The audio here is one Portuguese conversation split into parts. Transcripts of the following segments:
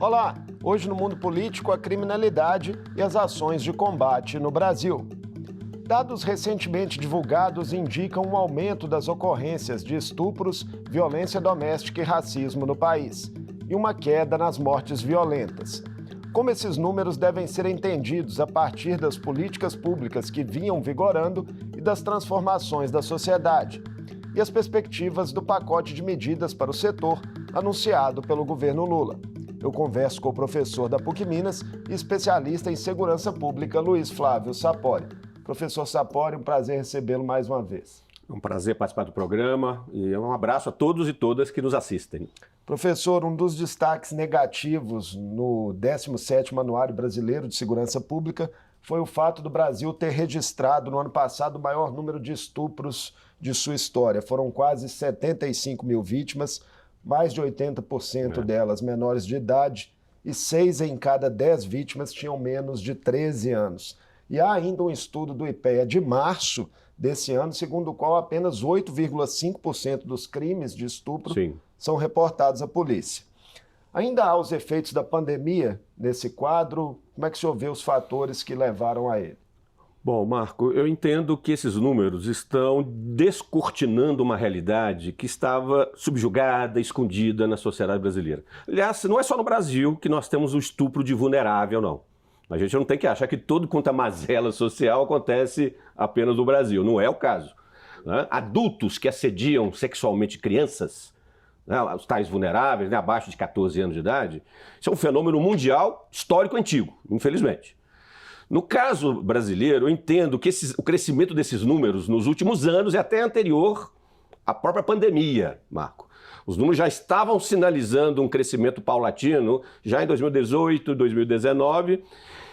Olá, hoje no mundo político, a criminalidade e as ações de combate no Brasil. Dados recentemente divulgados indicam um aumento das ocorrências de estupros, violência doméstica e racismo no país, e uma queda nas mortes violentas. Como esses números devem ser entendidos a partir das políticas públicas que vinham vigorando e das transformações da sociedade, e as perspectivas do pacote de medidas para o setor anunciado pelo governo Lula. Eu converso com o professor da PUC Minas e especialista em segurança pública, Luiz Flávio Sapori. Professor Sapori, um prazer recebê-lo mais uma vez. É um prazer participar do programa e um abraço a todos e todas que nos assistem. Professor, um dos destaques negativos no 17º Anuário Brasileiro de Segurança Pública foi o fato do Brasil ter registrado no ano passado o maior número de estupros de sua história. Foram quase 75 mil vítimas, mais de 80% delas menores de idade, e 6 em cada 10 vítimas tinham menos de 13 anos. E há ainda um estudo do IPEA de março desse ano, segundo o qual apenas 8,5% dos crimes de estupro são reportados à polícia. Ainda há os efeitos da pandemia nesse quadro. Como é que o senhor vê os fatores que levaram a ele? Bom, Marco, eu entendo que esses números estão descortinando uma realidade que estava subjugada, escondida na sociedade brasileira. Aliás, não é só no Brasil que nós temos o estupro de vulnerável, não. A gente não tem que achar que todo quanto a mazela social acontece apenas no Brasil. Não é o caso, né? Adultos que assediam sexualmente crianças, né, os tais vulneráveis, né, abaixo de 14 anos de idade, isso é um fenômeno mundial, histórico antigo, infelizmente. No caso brasileiro, eu entendo que o crescimento desses números nos últimos anos é até anterior à própria pandemia, Marco. Os números já estavam sinalizando um crescimento paulatino já em 2018, 2019.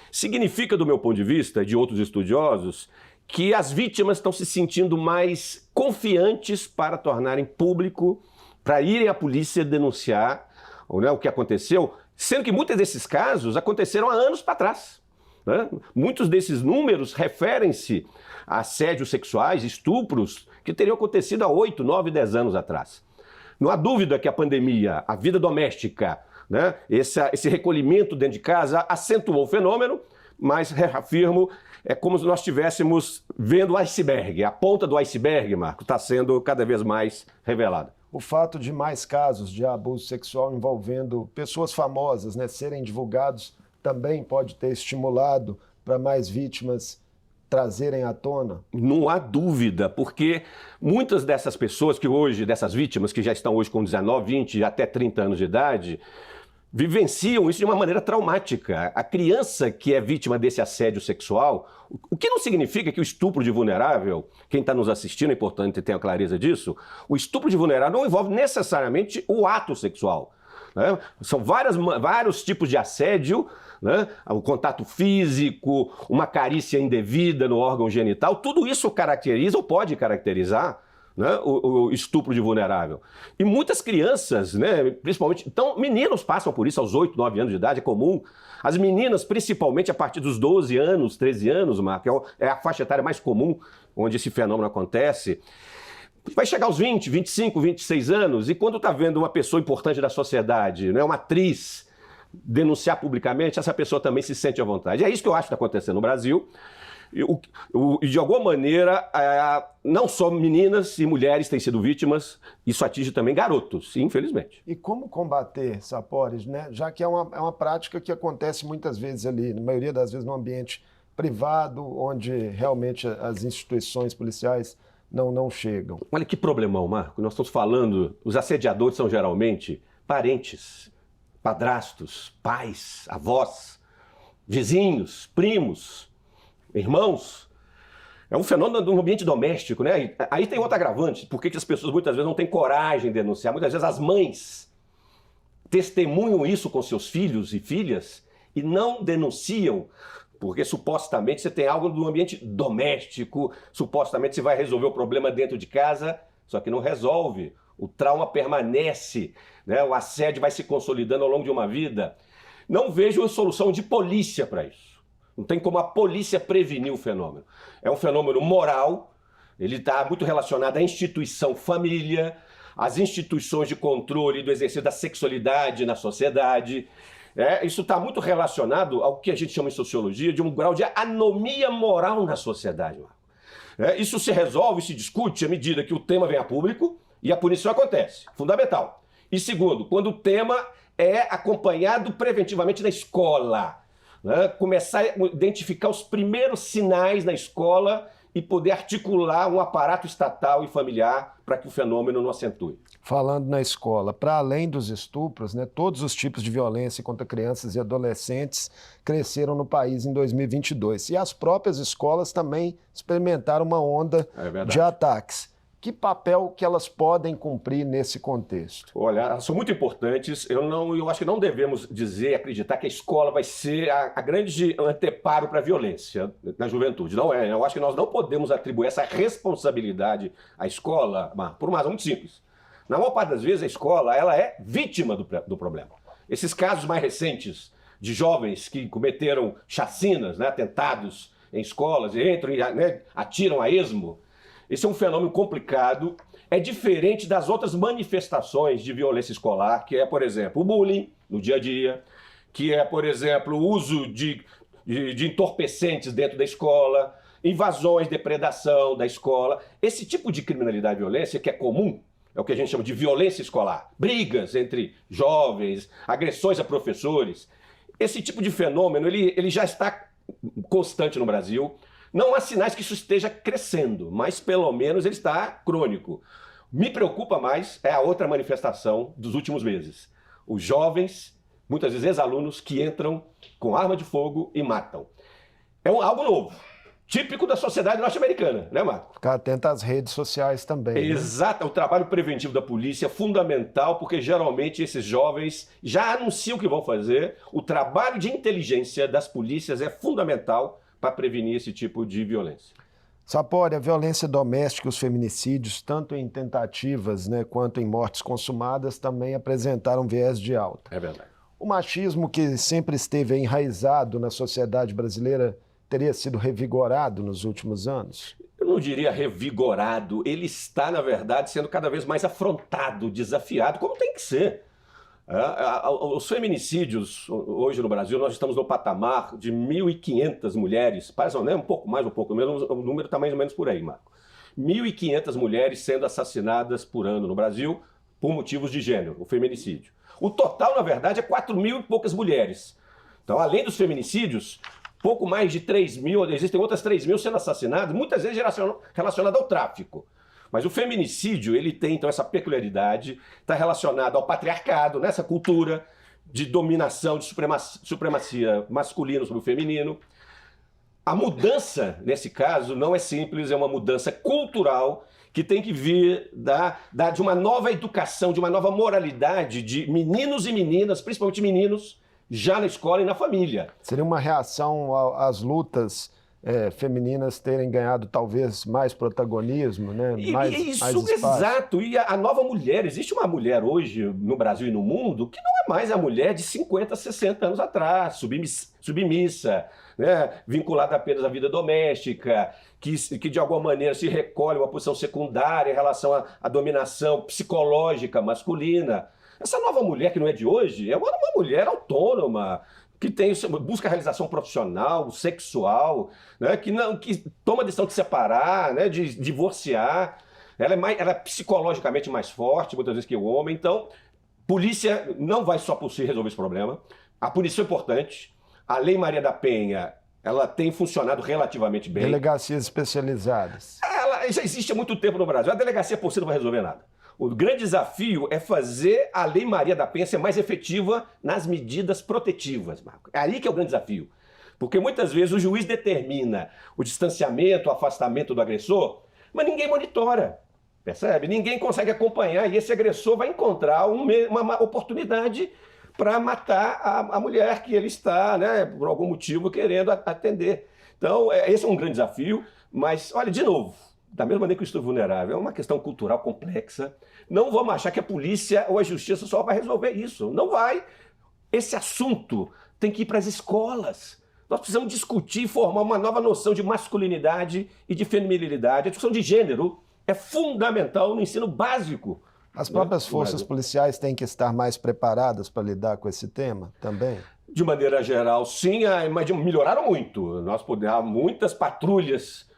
Significa, do meu ponto de vista, e de outros estudiosos, que as vítimas estão se sentindo mais confiantes para tornarem público, para irem à polícia denunciar, né, o que aconteceu, sendo que muitos desses casos aconteceram há anos para trás. Né? Muitos desses números referem-se a assédios sexuais, estupros, que teriam acontecido há 8, 9, 10 anos atrás. Não há dúvida que a pandemia, a vida doméstica, né, esse recolhimento dentro de casa acentuou o fenômeno, mas reafirmo, é como se nós estivéssemos vendo o iceberg. A ponta do iceberg, Marco, está sendo cada vez mais revelada. O fato de mais casos de abuso sexual envolvendo pessoas famosas, né, serem divulgados também pode ter estimulado para mais vítimas trazerem à tona? Não há dúvida, porque muitas dessas pessoas que hoje, dessas vítimas que já estão hoje com 19, 20, até 30 anos de idade, vivenciam isso de uma maneira traumática. A criança que é vítima desse assédio sexual, o que não significa que o estupro de vulnerável, quem está nos assistindo, é importante ter a clareza disso, o estupro de vulnerável não envolve necessariamente o ato sexual. Né? São vários tipos de assédio, né? O contato físico, uma carícia indevida no órgão genital, tudo isso caracteriza ou pode caracterizar, né, o estupro de vulnerável. E muitas crianças, né, principalmente, então meninos passam por isso aos 8, 9 anos de idade, é comum. As meninas, principalmente a partir dos 12 anos, 13 anos, Marco, é a faixa etária mais comum onde esse fenômeno acontece. Vai chegar aos 20, 25, 26 anos e quando está vendo uma pessoa importante da sociedade, né, uma atriz, denunciar publicamente, essa pessoa também se sente à vontade. É isso que eu acho que está acontecendo no Brasil. E de alguma maneira, não só meninas e mulheres têm sido vítimas, isso atinge também garotos, infelizmente. E como combater, Sapori, né? Já que é uma prática que acontece muitas vezes ali, na maioria das vezes no ambiente privado, onde realmente as instituições policiais não chegam. Olha que problemão, Marco. Nós estamos falando, os assediadores são geralmente parentes, padrastos, pais, avós, vizinhos, primos, irmãos. É um fenômeno do ambiente doméstico, né? Aí tem outro agravante, porque as pessoas muitas vezes não têm coragem de denunciar. Muitas vezes as mães testemunham isso com seus filhos e filhas e não denunciam, porque supostamente você tem algo do ambiente doméstico, supostamente você vai resolver o problema dentro de casa, só que não resolve. O trauma permanece, né? O assédio vai se consolidando ao longo de uma vida. Não vejo solução de polícia para isso. Não tem como a polícia prevenir o fenômeno. É um fenômeno moral, ele está muito relacionado à instituição família, às instituições de controle do exercício da sexualidade na sociedade. Isso está muito relacionado ao que a gente chama em sociologia de um grau de anomia moral na sociedade, Marco. Isso se resolve, se discute à medida que o tema vem a público e a punição acontece. Fundamental. E segundo, quando o tema é acompanhado preventivamente na escola. Começar a identificar os primeiros sinais na escola e poder articular um aparato estatal e familiar para que o fenômeno não acentue. Falando na escola, para além dos estupros, né, todos os tipos de violência contra crianças e adolescentes cresceram no país em 2022. E as próprias escolas também experimentaram uma onda de ataques. Que papel que elas podem cumprir nesse contexto? Olha, elas são muito importantes. Eu acho que não devemos dizer, acreditar que a escola vai ser a grande anteparo para a violência na juventude. Não é. Eu acho que nós não podemos atribuir essa responsabilidade à escola, por uma razão muito simples. Na maior parte das vezes, a escola ela é vítima do problema. Esses casos mais recentes de jovens que cometeram chacinas, atentados em escolas, e entram e atiram a esmo, esse é um fenômeno complicado, é diferente das outras manifestações de violência escolar, que é, por exemplo, o bullying no dia a dia, que é, por exemplo, o uso de entorpecentes dentro da escola, invasões, depredação da escola. Esse tipo de criminalidade e violência que é comum, é o que a gente chama de violência escolar, brigas entre jovens, agressões a professores. Esse tipo de fenômeno ele já está constante no Brasil. Não há sinais que isso esteja crescendo, mas pelo menos ele está crônico. Me preocupa mais é a outra manifestação dos últimos meses. Os jovens, muitas vezes ex-alunos, que entram com arma de fogo e matam. É algo novo, típico da sociedade norte-americana, né, Marco? Ficar atento às redes sociais também. Exato, o trabalho preventivo da polícia é fundamental, porque geralmente esses jovens já anunciam o que vão fazer. O trabalho de inteligência das polícias é fundamental para prevenir esse tipo de violência. Sapori, a violência doméstica e os feminicídios, tanto em tentativas quanto em mortes consumadas, também apresentaram viés de alta. É verdade. O machismo, que sempre esteve enraizado na sociedade brasileira, teria sido revigorado nos últimos anos? Eu não diria revigorado, ele está, na verdade, sendo cada vez mais afrontado, desafiado, como tem que ser. Os feminicídios, hoje no Brasil, nós estamos no patamar de 1.500 mulheres, parece um pouco mais, um pouco menos, o número está mais ou menos por aí, Marco. 1.500 mulheres sendo assassinadas por ano no Brasil por motivos de gênero, o feminicídio. O total, na verdade, é 4.000 e poucas mulheres. Então, além dos feminicídios, pouco mais de 3.000, existem outras 3.000 sendo assassinadas, muitas vezes relacionadas ao tráfico. Mas o feminicídio, ele tem, então, essa peculiaridade, está relacionado ao patriarcado, nessa cultura de dominação, de supremacia masculina sobre o feminino. A mudança, nesse caso, não é simples, é uma mudança cultural que tem que vir de uma nova educação, de uma nova moralidade de meninos e meninas, principalmente meninos, já na escola e na família. Seria uma reação às lutas femininas terem ganhado talvez mais protagonismo, mais espaço. Exato, e a nova mulher, existe uma mulher hoje no Brasil e no mundo que não é mais a mulher de 50, 60 anos atrás, submissa, vinculada apenas à vida doméstica, que de alguma maneira se recolhe uma posição secundária em relação à dominação psicológica masculina. Essa nova mulher que não é de hoje é uma mulher autônoma, que busca a realização profissional, sexual, que toma a decisão de separar, de divorciar. Ela é psicologicamente mais forte, muitas vezes, que o homem. Então, polícia não vai só por si resolver esse problema. A punição é importante. A Lei Maria da Penha, ela tem funcionado relativamente bem. Delegacias especializadas. Ela já existe há muito tempo no Brasil. A delegacia por si não vai resolver nada. O grande desafio é fazer a Lei Maria da Penha ser mais efetiva nas medidas protetivas, Marco. É aí que é o grande desafio. Porque muitas vezes o juiz determina o distanciamento, o afastamento do agressor, mas ninguém monitora, percebe? Ninguém consegue acompanhar e esse agressor vai encontrar uma oportunidade para matar a mulher que ele está, por algum motivo, querendo atender. Então, esse é um grande desafio, mas, olha, de novo, da mesma maneira que eu estou vulnerável, é uma questão cultural complexa. Não vamos achar que a polícia ou a justiça só vai resolver isso. Não vai. Esse assunto tem que ir para as escolas. Nós precisamos discutir e formar uma nova noção de masculinidade e de feminilidade. A discussão de gênero é fundamental no ensino básico As próprias né, forças policiais têm que estar mais preparadas para lidar com esse tema também? De maneira geral, sim, mas melhoraram muito. Há muitas patrulhas,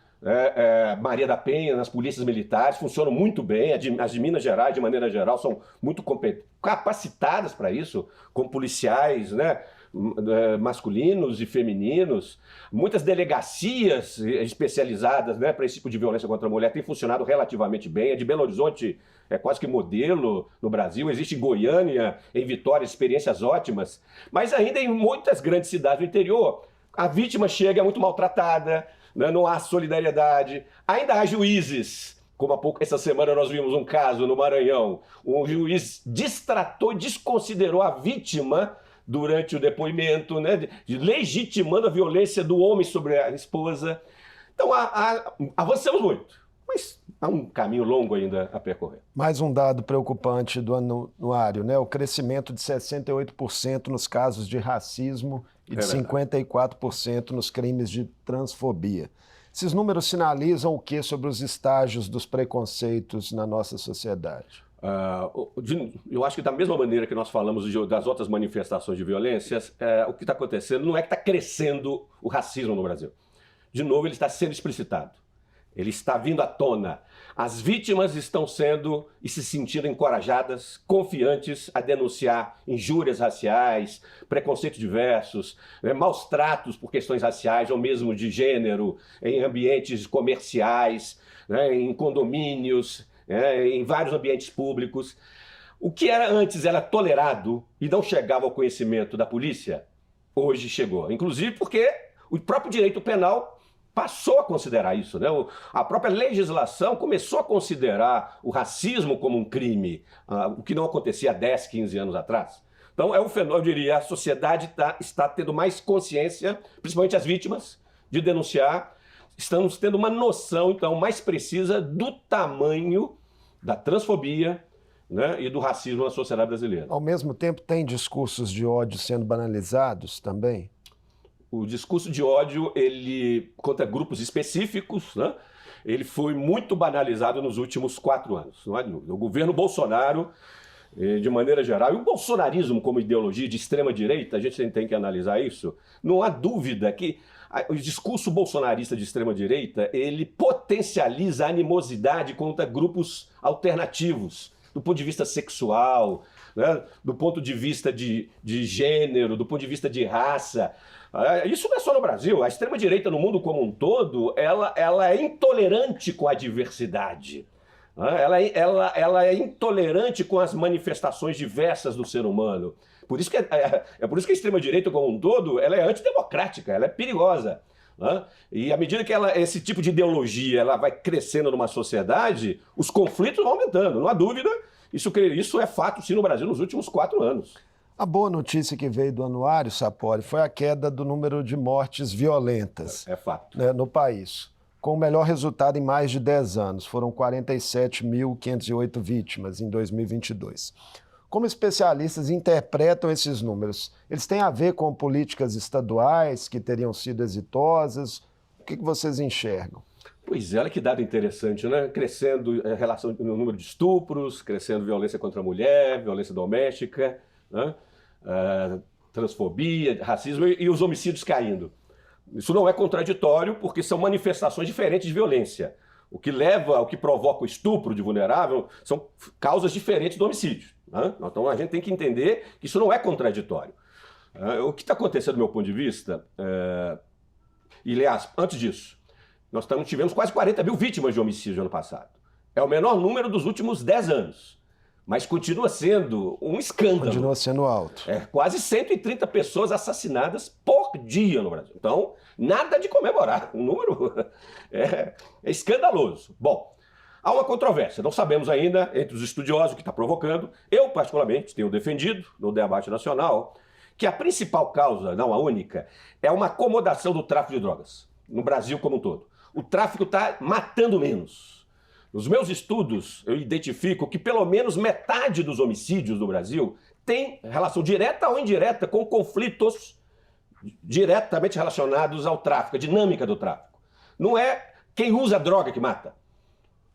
Maria da Penha, nas polícias militares, funcionam muito bem. As de Minas Gerais, de maneira geral, são muito capacitadas para isso, como policiais, né, masculinos e femininos. Muitas delegacias especializadas, né, para esse tipo de violência contra a mulher têm funcionado relativamente bem. A de Belo Horizonte é quase que modelo no Brasil. Existe em Goiânia, em Vitória, experiências ótimas. Mas ainda em muitas grandes cidades do interior, a vítima chega muito maltratada, né, não há solidariedade. Ainda há juízes, como essa semana nós vimos um caso no Maranhão. Um juiz destratou, desconsiderou a vítima durante o depoimento, né, legitimando a violência do homem sobre a esposa. Então, avançamos muito, mas há um caminho longo ainda a percorrer. Mais um dado preocupante do anuário, né? O crescimento de 68% nos casos de racismo e de 54% nos crimes de transfobia. Esses números sinalizam o que sobre os estágios dos preconceitos na nossa sociedade? Eu acho que da mesma maneira que nós falamos das outras manifestações de violências, o que está acontecendo não é que está crescendo o racismo no Brasil. De novo, ele está sendo explicitado. Ele está vindo à tona. As vítimas estão sendo e se sentindo encorajadas, confiantes a denunciar injúrias raciais, preconceitos diversos, maus tratos por questões raciais ou mesmo de gênero, em ambientes comerciais, né, em condomínios, em vários ambientes públicos. O que antes era tolerado e não chegava ao conhecimento da polícia, hoje chegou. Inclusive porque o próprio direito penal passou a considerar isso, né? A própria legislação começou a considerar o racismo como um crime, o que não acontecia há 10, 15 anos atrás. Então é um fenômeno, eu diria, a sociedade está tendo mais consciência, principalmente as vítimas, de denunciar. Estamos tendo uma noção, então, mais precisa do tamanho da transfobia, né, e do racismo na sociedade brasileira. Ao mesmo tempo, tem discursos de ódio sendo banalizados também? O discurso de ódio, ele contra grupos específicos, né, ele foi muito banalizado nos últimos 4 anos. Não é dúvida. O governo Bolsonaro, de maneira geral, e o bolsonarismo como ideologia de extrema-direita, a gente tem que analisar isso. Não há dúvida que o discurso bolsonarista de extrema-direita, ele potencializa a animosidade contra grupos alternativos, do ponto de vista sexual, né, do ponto de vista de gênero, do ponto de vista de raça. Isso não é só no Brasil. A extrema-direita no mundo como um todo, ela é intolerante com a diversidade. Ela é intolerante com as manifestações diversas do ser humano. Por isso que por isso que a extrema-direita como um todo, ela é antidemocrática, ela é perigosa. Né? E à medida que esse tipo de ideologia ela vai crescendo numa sociedade, os conflitos vão aumentando. Não há dúvida, isso é fato sim no Brasil nos últimos 4 anos. A boa notícia que veio do anuário, Sapori, foi a queda do número de mortes violentas fato. Né, no país, com o melhor resultado em mais de 10 anos. Foram 47.508 vítimas em 2022. Como especialistas interpretam esses números? Eles têm a ver com políticas estaduais que teriam sido exitosas? O que vocês enxergam? Pois é, olha que dado interessante, né? Crescendo em relação no número de estupros, crescendo violência contra a mulher, violência doméstica, né? Transfobia, racismo e os homicídios caindo. Isso não é contraditório porque são manifestações diferentes de violência. O que provoca o estupro de vulnerável são causas diferentes do homicídio. Né? Então a gente tem que entender que isso não é contraditório. O que está acontecendo do meu ponto de vista, e aliás, antes disso, nós tivemos quase 40 mil vítimas de homicídio no ano passado. É o menor número dos últimos 10 anos. Mas continua sendo um escândalo. Continua sendo alto. Quase 130 pessoas assassinadas por dia no Brasil. Então, nada de comemorar. O número é escandaloso. Bom, há uma controvérsia. Não sabemos ainda, entre os estudiosos, o que está provocando. Eu, particularmente, tenho defendido no debate nacional que a principal causa, não a única, é uma acomodação do tráfico de drogas no Brasil como um todo. O tráfico está matando menos. Nos meus estudos, eu identifico que pelo menos metade dos homicídios do Brasil tem relação direta ou indireta com conflitos diretamente relacionados ao tráfico, a dinâmica do tráfico. Não é quem usa droga que mata.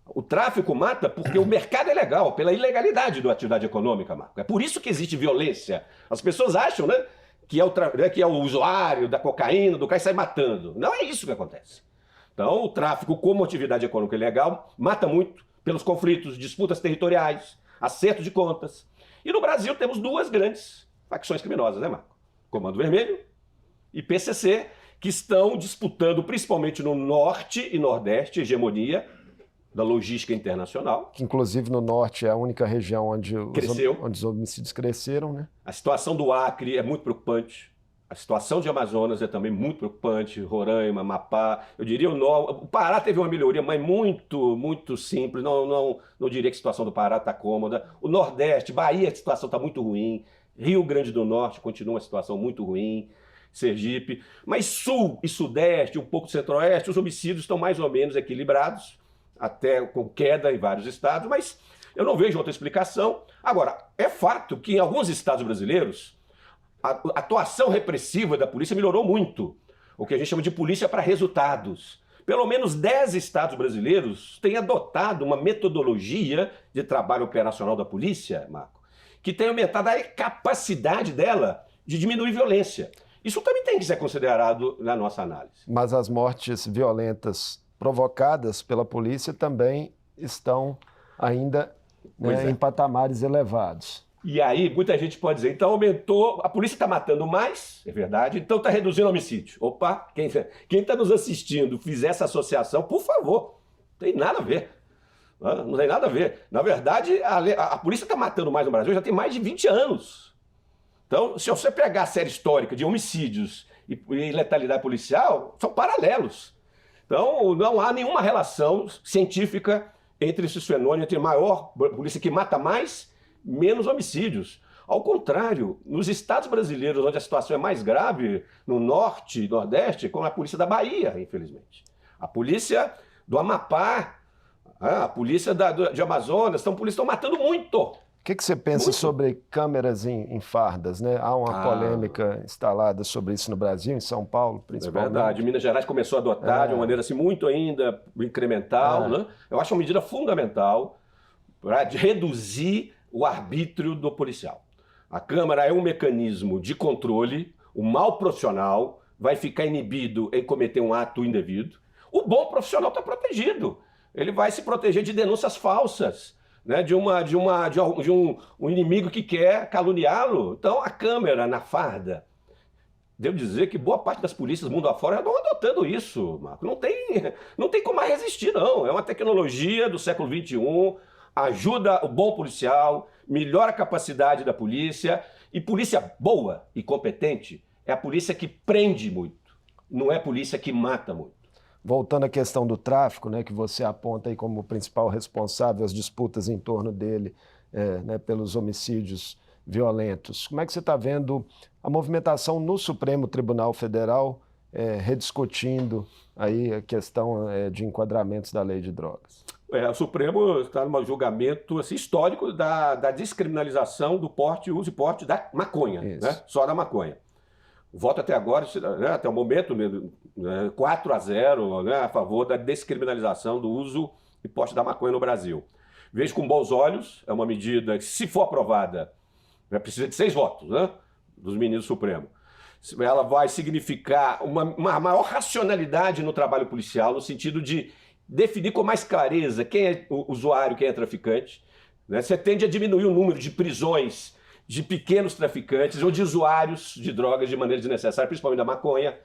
O tráfico mata porque o mercado é legal, pela ilegalidade da atividade econômica, Marco. É por isso que existe violência. As pessoas acham, né, que é o usuário da cocaína, do cara, sai matando. Não é isso que acontece. Então, o tráfico, como atividade econômica ilegal, mata muito pelos conflitos, disputas territoriais, acerto de contas. E no Brasil temos duas grandes facções criminosas, né, Marco? Comando Vermelho e PCC, que estão disputando, principalmente no norte e nordeste, hegemonia da logística internacional. Que inclusive no norte é a única região onde os homicídios cresceram, né? A situação do Acre é muito preocupante. A situação de Amazonas é também muito preocupante. Roraima, Amapá, eu diria o Pará teve uma melhoria, mas muito simples. Não diria que a situação do Pará está cômoda. O Nordeste, Bahia, a situação está muito ruim. Rio Grande do Norte continua uma situação muito ruim. Sergipe. Mas Sul e Sudeste, um pouco Centro-Oeste, os homicídios estão mais ou menos equilibrados, até com queda em vários estados, mas eu não vejo outra explicação. Agora, é fato que em alguns estados brasileiros a atuação repressiva da polícia melhorou muito, o que a gente chama de polícia para resultados. Pelo menos 10 estados brasileiros têm adotado uma metodologia de trabalho operacional da polícia, Marco, que tem aumentado a capacidade dela de diminuir violência. Isso também tem que ser considerado na nossa análise. Mas as mortes violentas provocadas pela polícia também estão ainda em patamares elevados. E aí, muita gente pode dizer, então aumentou, a polícia está matando mais, é verdade, então está reduzindo o homicídio. Opa, quem está nos assistindo fizer essa associação, por favor, não tem nada a ver. Não tem nada a ver. Na verdade, a polícia está matando mais no Brasil já tem mais de 20 anos. Então, se você pegar a série histórica de homicídios e letalidade policial, são paralelos. Então, não há nenhuma relação científica entre esses fenômenos, entre maior polícia que mata mais, menos homicídios. Ao contrário, nos estados brasileiros, onde a situação é mais grave, no norte e nordeste, como a polícia da Bahia, infelizmente. A polícia do Amapá, a polícia de Amazonas, estão matando muito. O que você pensa sobre câmeras em fardas, né? Há uma polêmica instalada sobre isso no Brasil, em São Paulo, principalmente. É verdade. Minas Gerais começou a adotar de uma maneira assim, muito ainda incremental. Né? Eu acho uma medida fundamental para reduzir o arbítrio do policial. A câmara é um mecanismo de controle, o mal profissional vai ficar inibido em cometer um ato indevido. O bom profissional está protegido. Ele vai se proteger de denúncias falsas, né, de um inimigo que quer caluniá-lo. Então, a câmera na farda, devo dizer que boa parte das polícias mundo afora estão adotando isso, Marco. Não tem como mais resistir, não. É uma tecnologia do século XXI, ajuda o bom policial, melhora a capacidade da polícia. E polícia boa e competente é a polícia que prende muito, não é a polícia que mata muito. Voltando à questão do tráfico, né, que você aponta aí como principal responsável, as disputas em torno dele, né, pelos homicídios violentos. Como é que você está vendo a movimentação no Supremo Tribunal Federal rediscutindo aí a questão de enquadramentos da lei de drogas? O Supremo está num julgamento assim, histórico da descriminalização do porte, uso e porte da maconha, né? Só da maconha. O voto até agora, né, até o momento, 4-0, né, a favor da descriminalização do uso e porte da maconha no Brasil. Vejo com bons olhos, é uma medida que, se for aprovada, precisa de 6 votos, né, dos ministros do Supremo. Ela vai significar uma maior racionalidade no trabalho policial, no sentido de definir com mais clareza quem é o usuário, quem é traficante. Né? Você tende a diminuir o número de prisões de pequenos traficantes ou de usuários de drogas de maneira desnecessária, principalmente da maconha,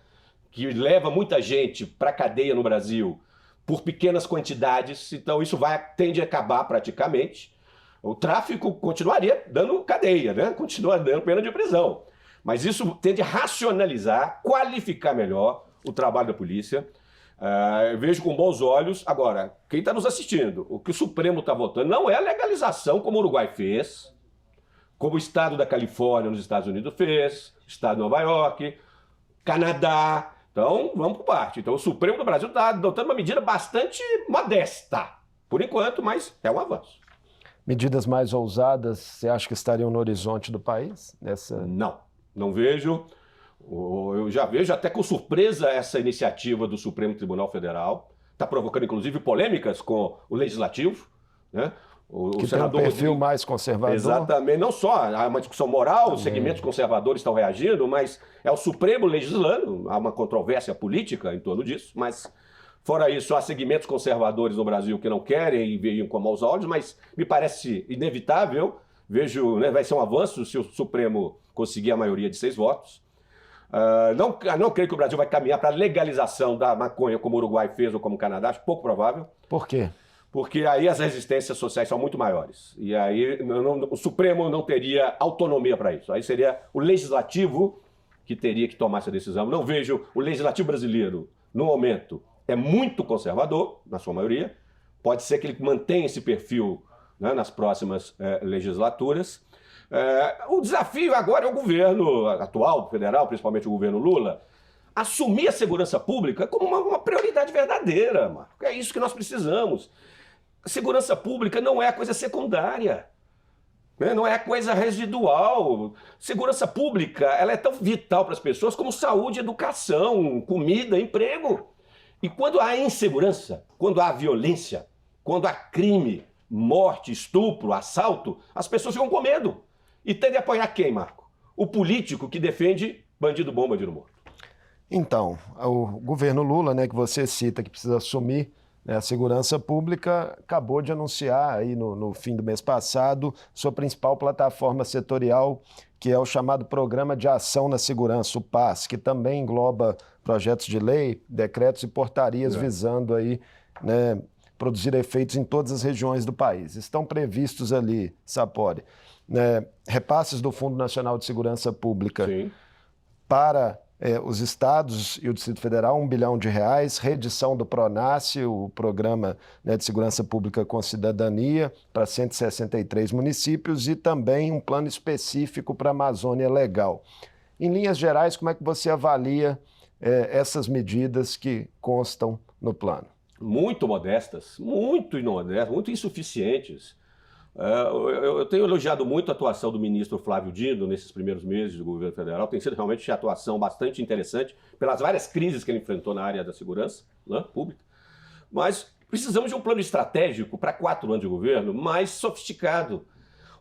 que leva muita gente para a cadeia no Brasil por pequenas quantidades. Então isso tende a acabar praticamente. O tráfico continuaria dando cadeia, né? Continua dando pena de prisão. Mas isso tende a racionalizar, qualificar melhor o trabalho da polícia. Eu vejo com bons olhos. Agora, quem está nos assistindo, o que o Supremo está votando não é a legalização como o Uruguai fez, como o estado da Califórnia nos Estados Unidos fez, o estado de Nova York, Canadá. Então, vamos por parte. Então, o Supremo do Brasil está adotando uma medida bastante modesta, por enquanto, mas é um avanço. Medidas mais ousadas, você acha que estariam no horizonte do país? Não vejo. Eu já vejo até com surpresa essa iniciativa do Supremo Tribunal Federal. está provocando inclusive polêmicas com o Legislativo, né? Que tem um perfil mais conservador. Exatamente, não só há uma discussão moral, os segmentos conservadores estão reagindo, mas é o Supremo legislando, há uma controvérsia política em torno disso, mas fora isso, há segmentos conservadores no Brasil que não querem e veem com maus olhos, mas me parece inevitável, vejo, né, vai ser um avanço se o Supremo conseguir a maioria de 6 votos. Não creio que o Brasil vai caminhar para a legalização da maconha como o Uruguai fez ou como o Canadá, acho pouco provável. Por quê? Porque aí as resistências sociais são muito maiores. E aí o Supremo não teria autonomia para isso. Aí seria o Legislativo que teria que tomar essa decisão. Não vejo o Legislativo brasileiro, no momento, é muito conservador, na sua maioria. Pode ser que ele mantenha esse perfil, né, nas próximas legislaturas. O desafio agora é o governo atual, federal, principalmente o governo Lula, assumir a segurança pública como uma prioridade verdadeira, Marco. É isso que nós precisamos. A segurança pública não é a coisa secundária, né? Não é a coisa residual. Segurança pública, ela é tão vital para as pessoas como saúde, educação, comida, emprego. E quando há insegurança, quando há violência, quando há crime, morte, estupro, assalto, as pessoas ficam com medo. E tendem a apoiar quem, Marco? O político que defende bandido bom, bandido morto. Então, o governo Lula, né, que você cita que precisa assumir, né, a segurança pública, acabou de anunciar aí no fim do mês passado sua principal plataforma setorial, que é o chamado Programa de Ação na Segurança, o PAS, que também engloba projetos de lei, decretos e portarias visando aí, né, produzir efeitos em todas as regiões do país. Estão previstos ali, Sapori, né, repasses do Fundo Nacional de Segurança Pública para os estados e o Distrito Federal, R$1 bilhão, reedição do PRONASSE, o Programa, né, de Segurança Pública com Cidadania, para 163 municípios e também um plano específico para a Amazônia Legal. Em linhas gerais, como é que você avalia essas medidas que constam no plano? Muito modestas, muito insuficientes. Eu tenho elogiado muito a atuação do ministro Flávio Dino nesses primeiros meses do governo federal. Tem sido realmente uma atuação bastante interessante pelas várias crises que ele enfrentou na área da segurança, né, pública. Mas precisamos de um plano estratégico para 4 anos de governo mais sofisticado.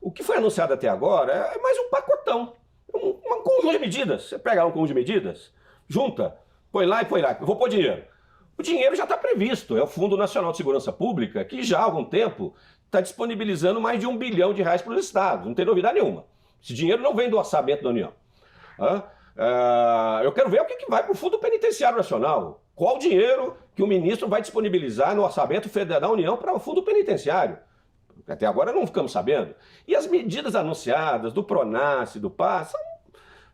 O que foi anunciado até agora é mais um pacotão, um conjunto de medidas. Você pega um conjunto de medidas, junta, põe lá, eu vou pôr dinheiro. O dinheiro já está previsto, é o Fundo Nacional de Segurança Pública, que já há algum tempo está disponibilizando mais de R$1 bilhão para os estados, não tem novidade nenhuma. Esse dinheiro não vem do orçamento da União. Eu quero ver o que vai para o Fundo Penitenciário Nacional. Qual o dinheiro que o ministro vai disponibilizar no orçamento federal da União para o Fundo Penitenciário? Até agora não ficamos sabendo. E as medidas anunciadas do PRONASSE, do PAS, são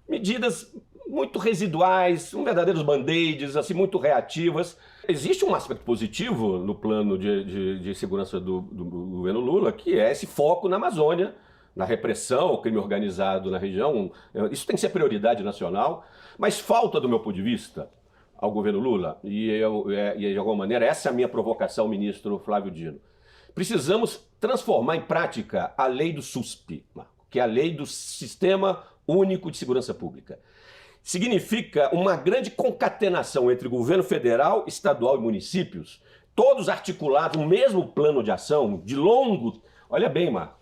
medidas muito residuais, verdadeiros band-aids, assim, muito reativas. Existe um aspecto positivo no plano de segurança do governo Lula, que é esse foco na Amazônia, na repressão ao crime organizado na região. Isso tem que ser prioridade nacional, mas falta, do meu ponto de vista, ao governo Lula, e de alguma maneira essa é a minha provocação ao ministro Flávio Dino. Precisamos transformar em prática a lei do SUSP, que é a lei do Sistema Único de Segurança Pública. Significa uma grande concatenação entre governo federal, estadual e municípios, todos articulados no mesmo plano de ação, de longo... Olha bem, Marco,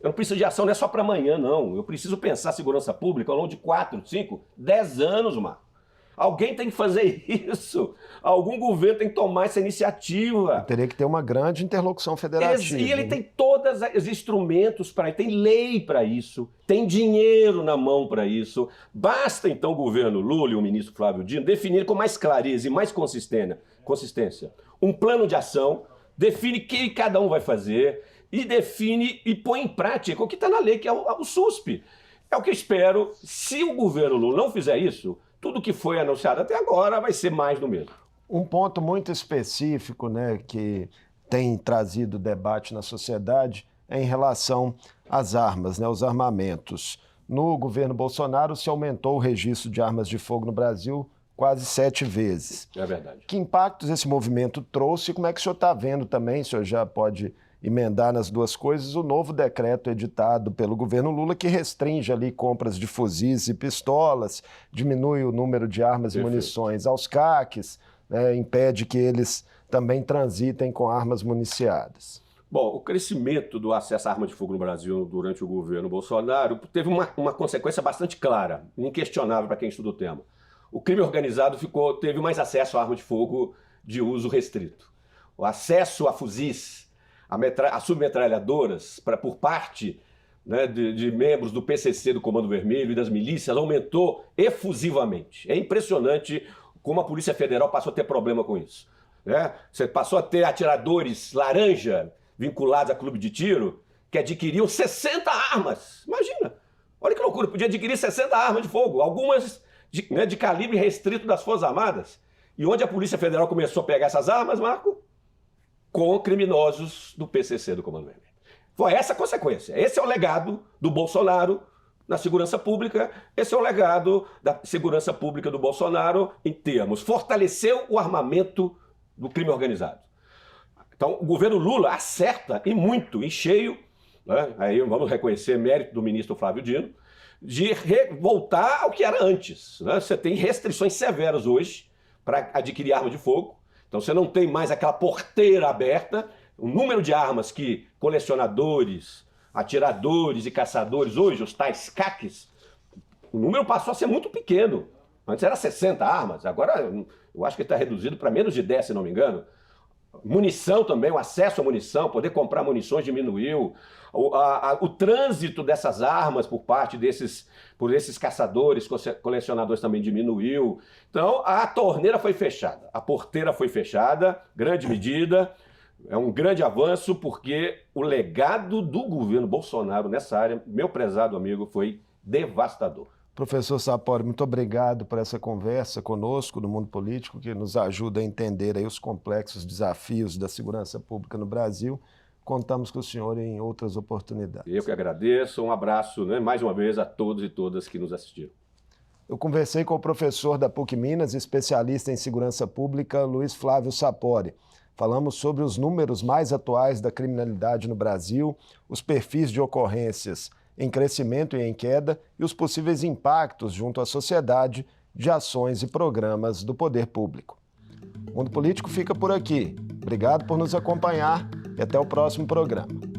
eu não preciso de ação, não é só para amanhã, não. Eu preciso pensar segurança pública ao longo de 4, 5, 10 anos, Marco. Alguém tem que fazer isso. Algum governo tem que tomar essa iniciativa. Teria que ter uma grande interlocução federativa. E ele tem todos os instrumentos para isso, tem lei para isso, tem dinheiro na mão para isso. Basta, então, o governo Lula e o ministro Flávio Dino definir com mais clareza e mais consistência um plano de ação, define o que cada um vai fazer e define e põe em prática o que está na lei, que é o SUSP. É o que eu espero. Se o governo Lula não fizer isso, tudo que foi anunciado até agora vai ser mais do mesmo. Um ponto muito específico, né, que tem trazido debate na sociedade é em relação às armas, né, os armamentos. No governo Bolsonaro se aumentou o registro de armas de fogo no Brasil quase 7 vezes. É verdade. Que impactos esse movimento trouxe e como é que o senhor está vendo também, o senhor já pode emendar nas duas coisas, o novo decreto editado pelo governo Lula que restringe ali compras de fuzis e pistolas, diminui o número de armas e munições aos CACs, né, impede que eles também transitem com armas municiadas. Bom, o crescimento do acesso à arma de fogo no Brasil durante o governo Bolsonaro teve uma consequência bastante clara, inquestionável para quem estuda o tema. O crime organizado teve mais acesso à arma de fogo de uso restrito. O acesso a fuzis, a submetralhadoras, por parte, né, de membros do PCC, do Comando Vermelho e das milícias, aumentou efusivamente. É impressionante como a Polícia Federal passou a ter problema com isso. Né? Você passou a ter atiradores laranja vinculados a clube de tiro que adquiriam 60 armas. Imagina! Olha que loucura, podia adquirir 60 armas de fogo, algumas de calibre restrito das Forças Armadas. E onde a Polícia Federal começou a pegar essas armas, Marco? Com criminosos do PCC, do Comando Vermelho. Foi essa a consequência. Esse é o legado do Bolsonaro na segurança pública, esse é o legado da segurança pública do Bolsonaro em termos. Fortaleceu o armamento do crime organizado. Então, o governo Lula acerta, e muito, em cheio, né? Aí vamos reconhecer mérito do ministro Flávio Dino, de voltar ao que era antes. Né? Você tem restrições severas hoje para adquirir arma de fogo, então você não tem mais aquela porteira aberta, o número de armas que colecionadores, atiradores e caçadores, hoje, os tais CACs, o número passou a ser muito pequeno. Antes era 60 armas, agora eu acho que está reduzido para menos de 10, se não me engano. Munição também, o acesso à munição, poder comprar munições diminuiu. O trânsito dessas armas por esses caçadores, colecionadores também diminuiu. Então, a torneira foi fechada, a porteira foi fechada, grande medida, é um grande avanço, porque o legado do governo Bolsonaro nessa área, meu prezado amigo, foi devastador. Professor Sapori, muito obrigado por essa conversa conosco no Mundo Político, que nos ajuda a entender aí os complexos desafios da segurança pública no Brasil. Contamos com o senhor em outras oportunidades. Eu que agradeço, um abraço, né, mais uma vez a todos e todas que nos assistiram. Eu conversei com o professor da PUC Minas, especialista em segurança pública, Luiz Flávio Sapori. Falamos sobre os números mais atuais da criminalidade no Brasil, os perfis de ocorrências em crescimento e em queda e os possíveis impactos junto à sociedade de ações e programas do poder público. O Mundo Político fica por aqui. Obrigado por nos acompanhar e até o próximo programa.